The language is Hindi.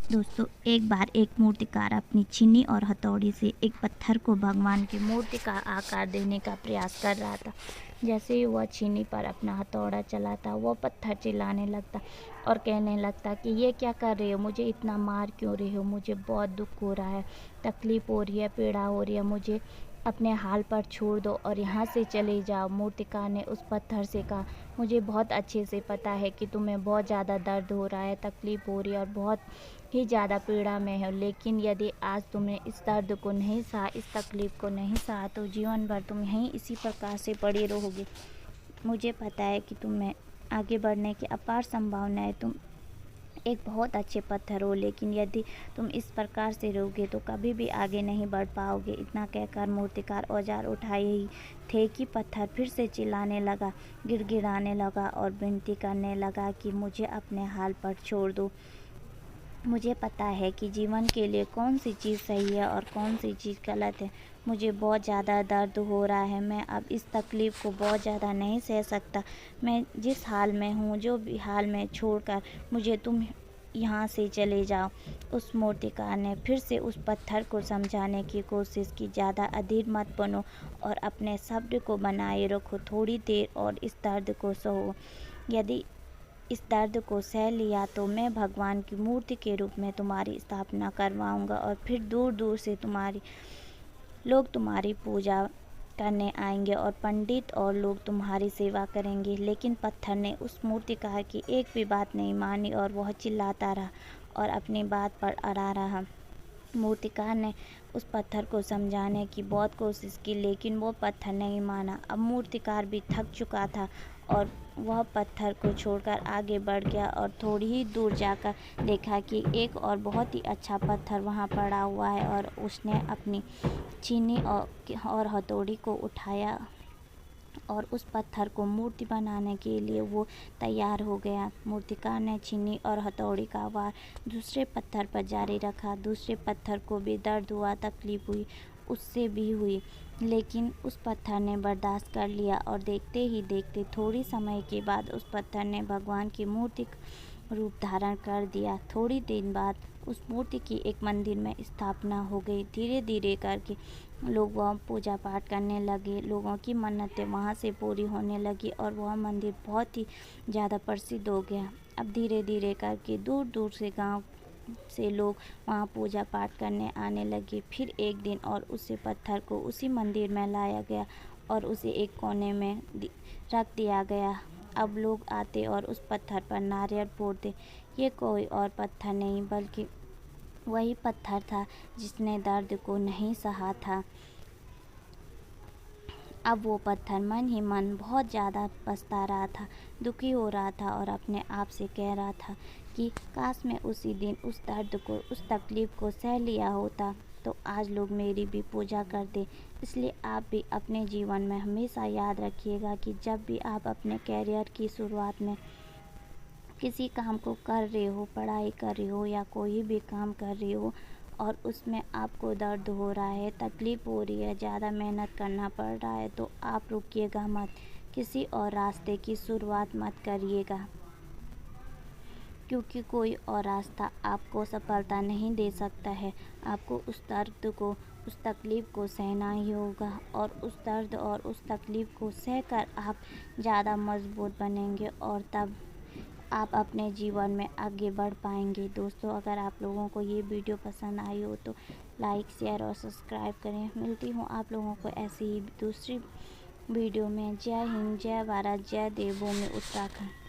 दोस्तों, एक बार एक मूर्तिकार अपनी छीनी और हथौड़ी से एक पत्थर को भगवान की मूर्ति का आकार देने का प्रयास कर रहा था। जैसे ही वह छीनी पर अपना हथौड़ा चलाता, वह पत्थर चिल्लाने लगता और कहने लगता कि ये क्या कर रहे हो, मुझे इतना मार क्यों रहे हो, मुझे बहुत दुख हो रहा है, तकलीफ़ हो रही है, पीड़ा हो रही है, मुझे अपने हाल पर छोड़ दो और यहाँ से चले जाओ। मूर्तिकार ने उस पत्थर से कहा, मुझे बहुत अच्छे से पता है कि तुम्हें बहुत ज़्यादा दर्द हो रहा है, तकलीफ़ हो रही है और बहुत ही ज़्यादा पीड़ा में हो, लेकिन यदि आज तुमने इस दर्द को नहीं सहा, इस तकलीफ़ को नहीं सहा, तो जीवन भर तुम यहीं इसी प्रकार से पड़ी रहोगे। मुझे पता है कि तुम्हें आगे बढ़ने की अपार संभावना है, तुम एक बहुत अच्छे पत्थर हो, लेकिन यदि तुम इस प्रकार से रहोगे तो कभी भी आगे नहीं बढ़ पाओगे। इतना कहकर मूर्तिकार औजार उठाए ही थे कि पत्थर फिर से चिल्लाने लगा, गिड़गिड़ाने लगा और विनती करने लगा कि मुझे अपने हाल पर छोड़ दो। मुझे पता है कि जीवन के लिए कौन सी चीज़ सही है और कौन सी चीज़ गलत है। मुझे बहुत ज़्यादा दर्द हो रहा है, मैं अब इस तकलीफ़ को बहुत ज़्यादा नहीं सह सकता। मैं जिस हाल में हूँ, जो भी हाल में छोड़कर मुझे तुम यहाँ से चले जाओ। उस मूर्तिकार ने फिर से उस पत्थर को समझाने की कोशिश की, ज़्यादा अधीर मत बनो और अपने सब्र को बनाए रखो, थोड़ी देर और इस दर्द को सहो। यदि इस दर्द को सह लिया तो मैं भगवान की मूर्ति के रूप में तुम्हारी स्थापना करवाऊंगा और फिर दूर दूर से लोग तुम्हारी पूजा करने आएंगे और पंडित और लोग तुम्हारी सेवा करेंगे। लेकिन पत्थर ने उस मूर्तिकार की एक भी बात नहीं मानी और वह चिल्लाता रहा और अपनी बात पर अड़ा रहा। मूर्तिकार ने उस पत्थर को समझाने की बहुत कोशिश की, लेकिन वो पत्थर नहीं माना। अब मूर्तिकार भी थक चुका था और वह पत्थर को छोड़कर आगे बढ़ गया और थोड़ी ही दूर जाकर देखा कि एक और बहुत ही अच्छा पत्थर वहाँ पड़ा हुआ है और उसने अपनी छीनी और हथौड़ी को उठाया और उस पत्थर को मूर्ति बनाने के लिए वो तैयार हो गया। मूर्तिकार ने छीनी और हथौड़ी का वार दूसरे पत्थर पर जारी रखा। दूसरे पत्थर को भी दर्द हुआ, तकलीफ हुई, उससे भी हुई, लेकिन उस पत्थर ने बर्दाश्त कर लिया और देखते ही देखते थोड़ी समय के बाद उस पत्थर ने भगवान की मूर्ति रूप धारण कर दिया। थोड़ी दिन बाद उस मूर्ति की एक मंदिर में स्थापना हो गई। धीरे धीरे करके लोग वहाँ पूजा पाठ करने लगे, लोगों की मन्नतें वहाँ से पूरी होने लगी और वह मंदिर बहुत ही ज़्यादा प्रसिद्ध हो गया। अब धीरे धीरे करके दूर दूर से गांव से लोग वहाँ पूजा पाठ करने आने लगे। फिर एक दिन और उसी पत्थर को उसी मंदिर में लाया गया और उसे एक कोने में रख दिया गया। अब लोग आते और उस पत्थर पर नारियल फोड़ते। ये कोई और पत्थर नहीं बल्कि वही पत्थर था जिसने दर्द को नहीं सहा था। अब वो पत्थर मन ही मन बहुत ज़्यादा पछता रहा था, दुखी हो रहा था और अपने आप से कह रहा था कि काश मैं उसी दिन उस दर्द को, उस तकलीफ़ को सह लिया होता तो आज लोग मेरी भी पूजा करते। इसलिए आप भी अपने जीवन में हमेशा याद रखिएगा कि जब भी आप अपने कैरियर की शुरुआत में किसी काम को कर रहे हो, पढ़ाई कर रहे हो या कोई भी काम कर रहे हो और उसमें आपको दर्द हो रहा है, तकलीफ़ हो रही है, ज़्यादा मेहनत करना पड़ रहा है, तो आप रुकिएगा मत, किसी और रास्ते की शुरुआत मत करिएगा, क्योंकि कोई और रास्ता आपको सफलता नहीं दे सकता है। आपको उस दर्द को, उस तकलीफ़ को सहना ही होगा और उस दर्द और उस तकलीफ़ को सहकर आप ज़्यादा मजबूत बनेंगे और तब आप अपने जीवन में आगे बढ़ पाएंगे। दोस्तों, अगर आप लोगों को ये वीडियो पसंद आई हो तो लाइक, शेयर और सब्सक्राइब करें। मिलती हूँ आप लोगों को ऐसी ही दूसरी वीडियो में। जय हिंद, जय भारत, जय देवभूमि उत्तराखंड।